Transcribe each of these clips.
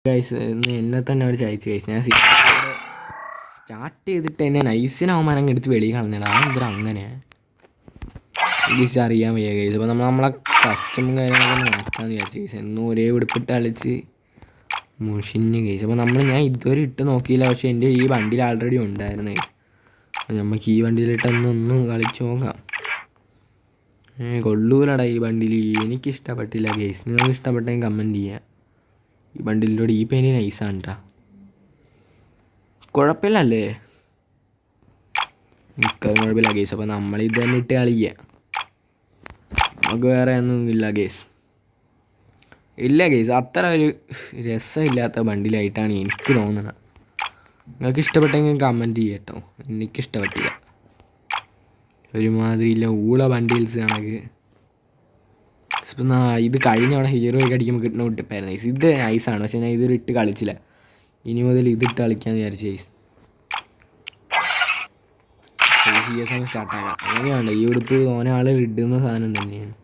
Guys എന്നെ തന്നെ അവർ ചയച്ചു guys. ഞാൻ സ്റ്റാർട്ട് ചെയ്തിട്ട് എന്നെ നൈസിന് അവന്മാരങ്ങ് എടുത്ത് വെളിയിൽ കളഞ്ഞിടാ. അതെന്തിനാ അങ്ങനെ ഗൈസ് അറിയാൻ വയ്യ ഗൈസ്. അപ്പോൾ നമ്മളെ കസ്റ്റമും കാര്യങ്ങളൊക്കെ നോക്കാമെന്ന് വിചാരിച്ചു ഗൈസ്. എന്നും ഒരേ ഉടുപ്പിട്ട് കളിച്ച് മുഷിഞ്ഞ് ഗൈസ്. അപ്പോൾ ഞാൻ ഇതുവരെ ഇട്ട് നോക്കിയില്ല. പക്ഷേ എൻ്റെ ഈ വണ്ടിയിൽ ആൾറെഡി ഉണ്ടായിരുന്നു ഗൈസ്. അപ്പോൾ നമുക്ക് ഈ വണ്ടിയിലിട്ടൊന്ന് കളിച്ച് നോക്കാം. കൊള്ളൂലടാ ഈ വണ്ടിയിൽ. എനിക്കിഷ്ടപ്പെട്ടില്ല ഗൈസ്. നിങ്ങൾക്ക് ഇഷ്ടപ്പെട്ടെങ്കിൽ കമൻറ്റ് ചെയ്യുക. ഈ ബണ്ടിലൂടെ ഈ പെയിൻറ്റ് നൈസാണ് കേട്ടോ, കുഴപ്പമില്ലല്ലേ? മിക്കതും കുഴപ്പമില്ല ഗേസ്. അപ്പോൾ നമ്മളിത് തന്നെ ഇട്ട് കളിക്കുക. നമുക്ക് വേറെ ഒന്നും ഇല്ല ഗേസ്. ഇല്ല ഗേസ്, അത്ര ഒരു രസമില്ലാത്ത ബണ്ടിലായിട്ടാണ് എനിക്ക് തോന്നുന്നത്. നിങ്ങൾക്ക് ഇഷ്ടപ്പെട്ടെങ്കിൽ കമൻറ്റ് ചെയ്യുക കേട്ടോ. എനിക്കിഷ്ടപ്പെട്ടില്ല. ഒരുമാതിരിയില്ല ഊള ബണ്ടിൽസ് കണക്ക്. ഇപ്പം ഇത് കഴിഞ്ഞ അവിടെ ഹീറോയൊക്കെ അടിക്കുമ്പോൾ കിട്ടുന്ന വിട്ടിപ്പോൾ നൈസ്. ഇത് നൈസാണ്, പക്ഷേ ഞാൻ ഇതൊരു ഇട്ട് കളിച്ചില്ല. ഇനി മുതൽ ഇതിട്ട് കളിക്കാമെന്ന് വിചാരിച്ചു. CS അങ്ങ് സ്റ്റാർട്ടാക്കാം. അങ്ങനെയാണ് ഈ ഉടുപ്പ് തോനെ ആൾ ഇടുന്ന സാധനം തന്നെയാണ്.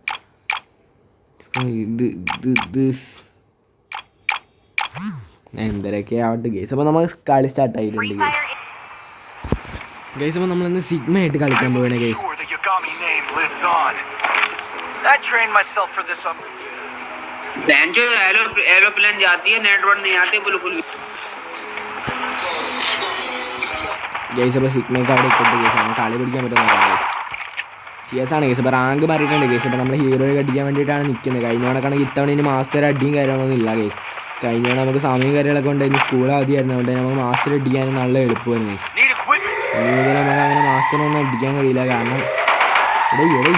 എന്തരൊക്കെ ആവട്ടെ ഗൈസ്. അപ്പോൾ നമ്മൾ കളി സ്റ്റാർട്ടായിട്ടുണ്ട് ഗൈസ്. അപ്പോൾ നമ്മളിന്ന് സിഗ്മ ആയിട്ട് കളിക്കാൻ പോവുകയാണ് guys. I trained myself for this on बेंचो एरोप्लेन जाती है, नेटवर्क नहीं आती बिल्कुल ഗൈസ്. അപ്പോൾ സിഗ്മയ്ക്ക് അവിടെ ഇട്ടിട്ട് ഗൈസ് നമുക്ക് കളി പിടിക്കാൻ പറ്റുമോ ഗൈസ്. CS ആണ് ഗൈസ്. അപ്പോൾ റാങ്ക് മാറിയിട്ടുണ്ട് ഗൈസ്. അപ്പോൾ നമ്മൾ ഹീറോയെ അടിക്കാൻ വേണ്ടിയിട്ടാണ് നിൽക്കുന്നത്. കഴിഞ്ഞ തവണക്കാണെങ്കിൽ ഇത്തവണ ഇനി മാസ്റ്റർ അടിയും കാര്യങ്ങളൊന്നും ഇല്ല ഗൈസ്. കഴിഞ്ഞ തവണ നമുക്ക് സമയം കാര്യങ്ങളൊക്കെ ഉണ്ട്. ഇനി സ്കൂൾ അവധിയായിരുന്നു, അതുകൊണ്ട് നമുക്ക് മാസ്റ്റർ അടിക്കാൻ നല്ല എളുപ്പമായിരുന്നു ഗൈസ്. ഇനി മുതൽ നമുക്ക് അങ്ങനെ മാസ്റ്ററിനൊന്നും അടിക്കാൻ കഴിയില്ല. കാരണം ഇത് എവിടെ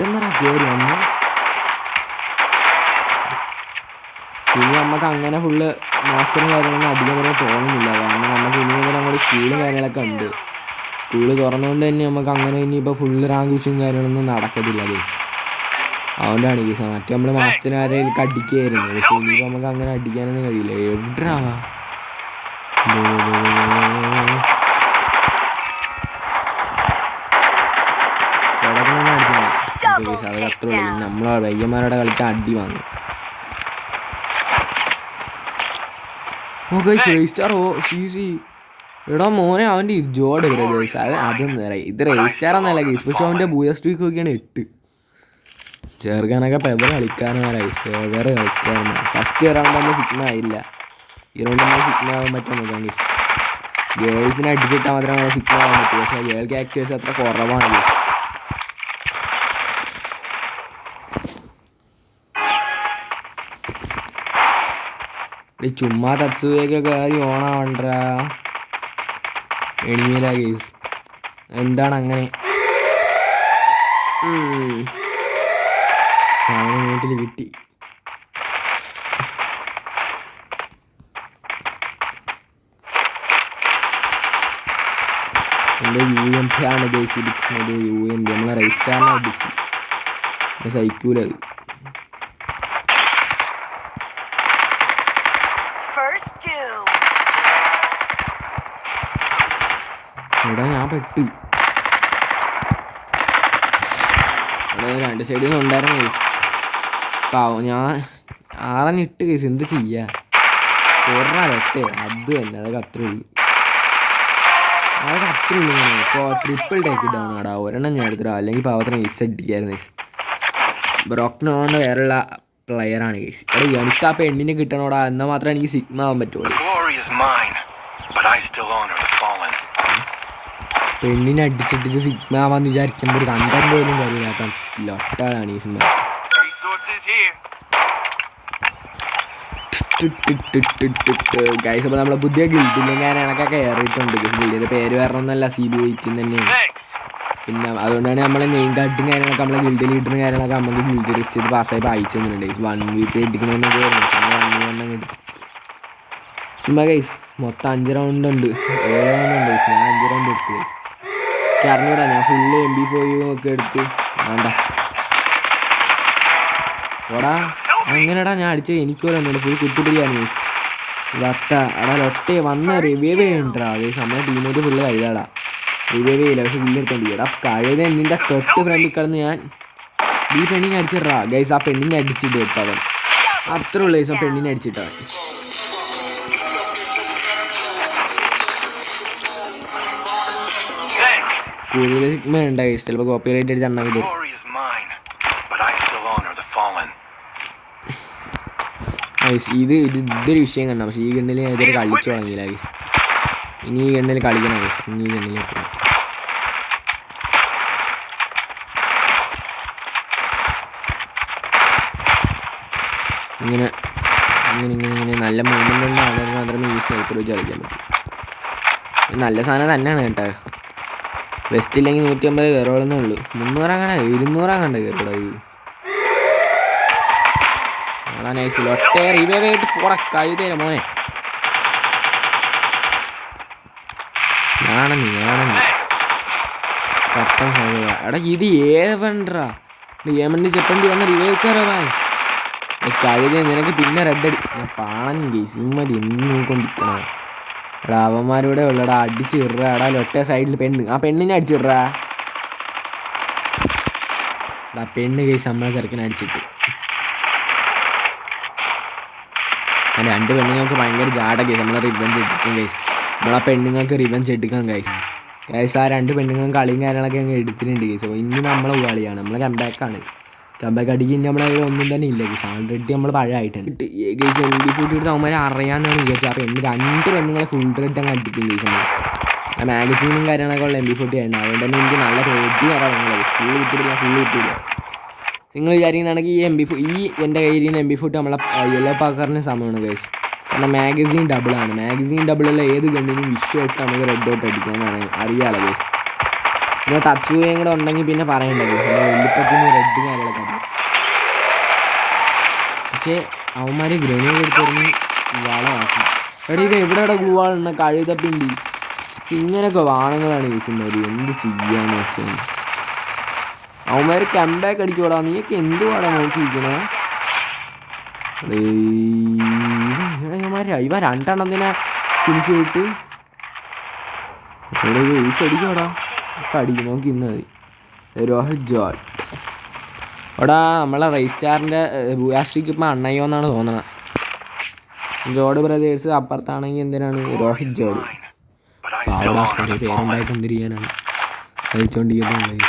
നിന്നാ കയറി വന്ന് ഇനി നമുക്ക് അങ്ങനെ ഫുള്ള് മാസ്റ്ററും കാര്യങ്ങളൊന്നും അടിക്കാൻ പറയാൻ തോന്നുന്നില്ല. കാരണം നമുക്ക് ഇനി മുതൽ നമ്മുടെ സ്കൂളും കാര്യങ്ങളൊക്കെ ഉണ്ട്. സ്കൂള് തുറന്നുകൊണ്ട് തന്നെ നമുക്ക് അങ്ങനെ ഇനിയിപ്പോൾ ഫുള്ള് റാങ്ക് വിഷയും കാര്യങ്ങളൊന്നും നടക്കത്തില്ല ഗൈസ്. അതുകൊണ്ടാണ് ഗൈസ്. മറ്റേ നമ്മൾ മാസ്റ്ററിനാരെയൊക്കെ അടിക്കുകയായിരുന്നു, പക്ഷേ ഇനിയിപ്പോൾ നമുക്ക് അങ്ങനെ അടിക്കാനൊന്നും കഴിയില്ല. എവിടെയാവാ അത് അത്രേ ഉള്ളൂ. നമ്മളെ പയ്യന്മാരോടെ കളിച്ച അടി വാങ്ങും. എടാ മോനെ അവൻ്റെ ജോഡ് ഗൈസ്. അതൊന്നും ഇത് രജിസ്റ്റാർ എന്നല്ല ഗൈസ്, പക്ഷെ അവൻ്റെ ബൂയസ്ട്രീക്ക് നോക്കിയാണ് 8. ചേർക്കാനൊക്കെ പെവർ കളിക്കാനാണ് ഗൈസ്. പെവർ കളിക്കാനാണ്. ഫസ്റ്റ് റൗണ്ട് നമ്മൾ സിഗ്മ ആയില്ല. ഈ റൗണ്ട് നമ്മൾ സിഗ്മ ആവാൻ പറ്റാൻ നോക്കാം ഗൈസ്. ഗേൾസിനെ അടിച്ചിട്ടാൽ മാത്രമേ നമ്മൾ സിഗ്മ ആവാൻ പറ്റൂ. പക്ഷേ ഗേൾ ക്യാരക്ടേഴ്സ് അത്ര കുറവാണ് ഗൈസ്. ചുമ്മാ തച്ചുവേക്കെ കയറി ഓണാവണ്ട എണിമയില ഗൈസ്. എന്താണ് അങ്ങനെ വീട്ടിൽ കിട്ടി. എൻ്റെ UMP ആണ് ഗൈസ് ഇരിക്കുന്നത്. UMP നമ്മളെ റൈസ്റ്റാറിനെ അടിച്ച് സഹിക്കൂലത്. ഇവിടെ ഞാൻ പെട്ട്. അവിടെ 2 സൈഡിൽ നിന്ന് ഉണ്ടായിരുന്നു കേസ്. പാവം ഞാൻ ആറഞ്ഞിട്ട് കേസ്. എന്ത് ചെയ്യാ, ഒരൊറ്റ അത് തന്നെ. അതൊക്കെ അത്രേ ഉള്ളൂ. ഇപ്പോൾ ട്രിപ്പിൾ ടേക്ക് ഇട്ടാണ് അവിടെ. ഒരെണ്ണം ഞാൻ എടുത്തിടാം, അല്ലെങ്കിൽ പാവത്തിന് കേസ് അടിക്കായിരുന്നു കേസ്. ബ്രോക്നോന്ന് വേറെയുള്ള പ്ലെയറാണ് കേസ്. അവിടെ എനിക്ക് ആ പെണ്ണിനെ കിട്ടണോടാ, എന്നാൽ മാത്രമേ എനിക്ക് സിഗ്മ ആവാൻ പറ്റുള്ളൂ. പെണ്ണിനെ അടിച്ചിട്ട് സിഗ്മ ആവാന്ന് വിചാരിക്കുമ്പോൾ ഒരു കണ്ടന്റ് പോലും കാര്യമില്ലാത്ത ലൊട്ടാണ് ഈ സിനിമ. ഗൈസ്. അപ്പോൾ നമ്മളെ പുതിയ ഗിൽഡിലും കാര്യങ്ങളൊക്കെ കയറിയിട്ടുണ്ട്. ഗിൽഡിൻ്റെ പേര് വരണമെന്നല്ല, CB8 തന്നെയാണ്. പിന്നെ അതുകൊണ്ടാണ് നമ്മളെ നെയിം കാർഡും കാര്യങ്ങളൊക്കെ നമ്മളെ ഗിൽഡിൽ കിട്ടുന്ന കാര്യങ്ങളൊക്കെ നമുക്ക് ഗിൽഡ് ടെസ്റ്റ് ചെയ്ത് പാസ്സായപ്പോൾ അയച്ചു തന്നിട്ടുണ്ട്. 1 വീക്ക് എടുക്കണമെന്നൊക്കെ പറഞ്ഞു. ചുമ്മാ ഗൈസ് മൊത്തം 5 റൗണ്ട് ഉണ്ട്, 7 റൗണ്ട് ഉണ്ട് ഗൈസ്. ഞാൻ 5 റൗണ്ട് എടുത്തു ഗൈസ്. എനിക്ക് അറിഞ്ഞൂടാ, ഞാൻ ഫുള്ള് MP4 ഒക്കെ എടുത്ത് വേണ്ട ഓടാ. അങ്ങനെടാ ഞാൻ അടിച്ചത് എനിക്കോരൊന്നുണ്ട്. Full കുത്തിപ്പിടിയാണ് guys. വട്ട എടാ ലൊട്ടെ വന്ന് റിവൈവ് ചെയ്യണ്ടാ ഗൈസ്. നമ്മുടെ ടീമേറ്റ് ഫുള്ള് കഴുതാടാ. റിവൈവ് ചെയ്യില്ല, പക്ഷെ കില്ലെടുത്തോണ്ട് എടാ കഴുത എന്നിൻ്റെ തൊട്ട് ഫ്രണ്ടിൽ കിടന്ന് ഞാൻ ഈ പെണ്ണിനെ അടിച്ചിട്ടാ ഗൈസ്. ആ പെണ്ണിനെ അടിച്ചിട്ട് കേട്ടോ അവൻ. അത്രേ ഉള്ളൂ ഗൈസ്. ആ പെണ്ണിനെ അടിച്ചിട്ടാ കൂടുതൽ സിഗ്മ ഉണ്ട് ഗൈസ്. ചിലപ്പോൾ കോപ്പി റൈറ്റ് അടിച്ച് അണ്ണാക്കി തരും. Glory is mine, but I still honor the fallen. Guys ഇതൊരു വിഷയം കണ്ട. പക്ഷേ ഈ ഗണ്ണിൽ ഞാൻ ഇതുവരെ കളിച്ചു തുടങ്ങിയില്ല ഗൈസ്. ഇനി ഈ ഗണ്ണിൽ കളിക്കണം ഗൈസ്. ഇനി ഈ ഗണ്ണിൽ ഇങ്ങനെ ഇങ്ങനെ ഇങ്ങനെ ഇങ്ങനെ നല്ല മൂവ്മെൻ്റ് ഉണ്ട്. ആളുകൾക്ക് മാത്രമേ ഈ സ്നൈപ്പർ വെച്ച് കളിക്കാൻ പറ്റും. നല്ല സാധനം തന്നെയാണ് കേട്ടോ. വെസ്റ്റ് ഇല്ലെങ്കിൽ 150 കയറോളെന്നേ ഉള്ളൂ. 300 അങ്ങനെ 200 അങ്ങനെ കയറോടാ. ഇത് ആടാ നൈസിൽ ഒറ്റ റിവൈവായിട്ട് പോടാ കഴുതേര മോനെ. ഞാനെന്ന് കട്ടൻ എടാ ഇത് ഏവണ്ടാ ഏമണ്ടി ചെപ്പണ്ടി വന്ന് റിവൈവ് കയറോ ഭായ്. കഴുത നിനക്ക് പിന്നെ റെഡ് അടി പാണൻ കേസ് ഇമ്മതി എന്ന് നോക്കൊണ്ടിരിക്കണ. എടാ അവന്മാരൂടെ ഉള്ളടാ അടിച്ചിട. എടാ ഒറ്റ സൈഡിൽ പെണ്ണ്. ആ പെണ്ണിനെ അടിച്ചിട. എടാ പെണ്ണ് കേസ് നമ്മളെ ചെറുക്കനെ അടിച്ചിട്ട്. ആ 2 പെണ്ണുങ്ങൾക്ക് ഭയങ്കര ജാട കേസ്. നമ്മളെ റിവെഞ്ച് എടുക്കും കേസ്. നമ്മളെ പെണ്ണുങ്ങൾക്ക് റിവെഞ്ച് എടുക്കാം കേസ്. കേസ് ആ 2 പെണ്ണുങ്ങളും കളിയും കാര്യങ്ങളൊക്കെ അങ്ങ് എടുത്തിട്ടുണ്ട് കേസ്. അപ്പോൾ ഇനി നമ്മളെ കളിയാണ്. നമ്മളെ കംബാക്കാണ്. കംബാക്ക് അടിക്ക് ഇനി നമ്മളെ ഒന്നും തന്നെ ഇല്ല കേസ്. ആൾറെഡി നമ്മൾ പഴയമായിട്ടുണ്ട് കേസ്. MP40 എടുത്ത് അവന്മാരെ അറിയാമെന്നാണ് വിചാരിച്ചത്. അപ്പോൾ 2 പെണ്ണുങ്ങളെ ഫുൾ റെഡ് അങ്ങ് അടിക്കും കേസ്. നമ്മൾ മാഗസീനും കാര്യങ്ങളൊക്കെ ഉള്ള MP40 ആയിരുന്നു. അതുകൊണ്ട് തന്നെ എനിക്ക് നല്ല റോഡി ഇറങ്ങുന്നത്. ഫുൾ കിട്ടില്ല. നിങ്ങൾ വിചാരിക്കുന്നതാണെങ്കിൽ ഈ എൻ്റെ കയ്യിൽ നിന്ന് MP40 നമ്മളെ യെല്ലോ പാക്കറിന് സമയമാണ് കേസ്. കാരണം മാഗസീൻ ഡബിളാണ്. മാഗസീൻ ഡബിളുള്ള ഏത് ഗണ്ണിനും വിഷയമായിട്ട് നമുക്ക് റെഡ് ഔട്ട് അടിക്കാമെന്നാണ് അറിയാമല്ലോ കേസ്. പിന്നെ തച്ചുകയും കൂടെ ഉണ്ടെങ്കിൽ പിന്നെ പറയണ്ട കേസ്. നമ്മൾ വെള്ളിപ്പത്തിന് റെഡ് കാര്യങ്ങളൊക്കെ ഉണ്ട്. പക്ഷേ അവന്മാർ ഗ്രനേഡ് എടുത്തിറങ്ങി വളമാക്കി. എടാ ഇത് എവിടെ ഗ്ലൂ വാളുണ്ട് കഴുതപ്പിണ്ടി. ഇങ്ങനെയൊക്കെ വാണങ്ങളാണ് കേസുമാർ. എന്ത് ചെയ്യാന്ന് വെച്ചാൽ അവന്മാർ കംബാക്ക് അടിക്കൂടാ. നീയൊക്കെ എന്ത് പാടാ നോക്കിയിരിക്കണേ. ഇവ 2 എണ്ണത്തിനെ തിരിച്ചു വിട്ട് ഈസ് അടിക്കോടാ. ഇപ്പം അടിക്കും നോക്കി ഇന്ന് മതി. രോഹിത് ജോൾ എടാ നമ്മളെ റൈസ്റ്റാറിൻ്റെ ബുയാസ്ട്രിക്ക് ഇപ്പം അണ്ണയ്യോ എന്നാണ് തോന്നണത്. ജോഡ് ബ്രദേഴ്സ് അപ്പുറത്താണെങ്കിൽ എന്തിനാണ് രോഹിത് ജോഡ്. അവിടെ കുറേ പേരുണ്ടായിട്ട് എന്തിരിക്കാനാണ് കഴിച്ചോണ്ടിരിക്കുന്നത്.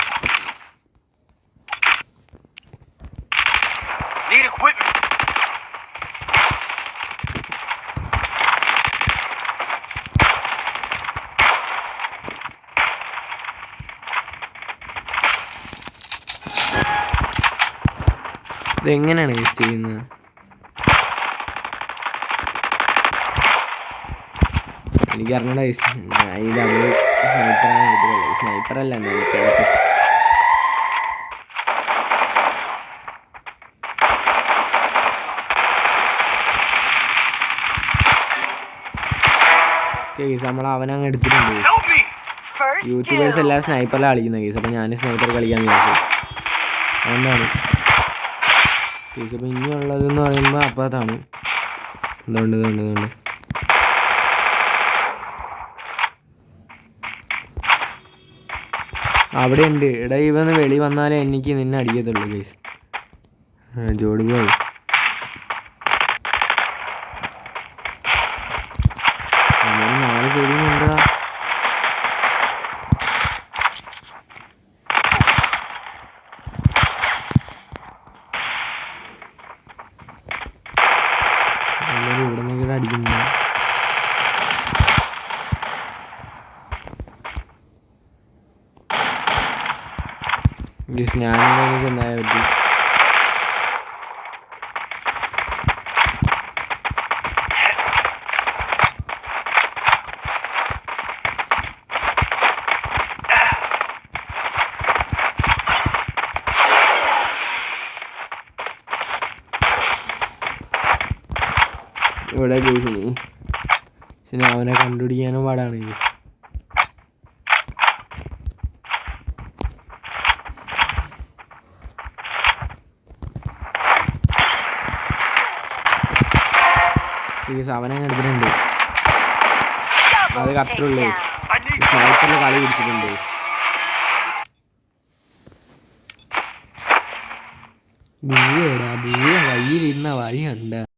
ഇതെങ്ങനെയാണ് യൂസ് ചെയ്യുന്നത്? എനിക്ക് അറിഞ്ഞൂടാ. ഈ ഡബിൾ സ്നൈപ്പറാണ് എടുത്തിട്ടുള്ളത്. സ്നൈപ്പറല്ല എനിക്ക് കേസ് നമ്മൾ അവനങ്ങ് എടുത്തിട്ടുണ്ട്. യൂട്യൂബേഴ്സ് എല്ലാവരും സ്നൈപ്പറിലാണ് കളിക്കുന്ന കേസ്. അപ്പോൾ ഞാൻ സ്നൈപ്പർ കളിക്കാൻ വിചാരിച്ചു. അതുകൊണ്ടാണ് കേസ്. അപ്പോൾ ഇനിയുള്ളതെന്ന് പറയുമ്പോൾ അപ്പുറത്താണ്. ഇതുണ്ട് അവിടെ ഉണ്ട്. എടാ ഇവന്ന് വെളി വന്നാലേ എനിക്ക് നിന്നെ അടിക്കത്തുള്ളൂ കേസ്. ജോഡി പോയി നാളെ ശരിയുണ്ടാ. ഇവിടെ നിന്നൊക്കെ അടിക്കുന്നു. ഞാനിവിടെ ചെന്നായ പറ്റി. ഇവിടെ കേസിന് പിന്നെ അവനെ കണ്ടുപിടിക്കാനും പാടാണ്. അവനെ എടുത്തിട്ടുണ്ട്. അത് കറക്റ്റുള്ളൂ. സ്നൈപ്പറിൽ കളി പിടിച്ചിട്ടുണ്ട്. ബൂടാ കയ്യിലിരുന്ന വഴിയുണ്ട്.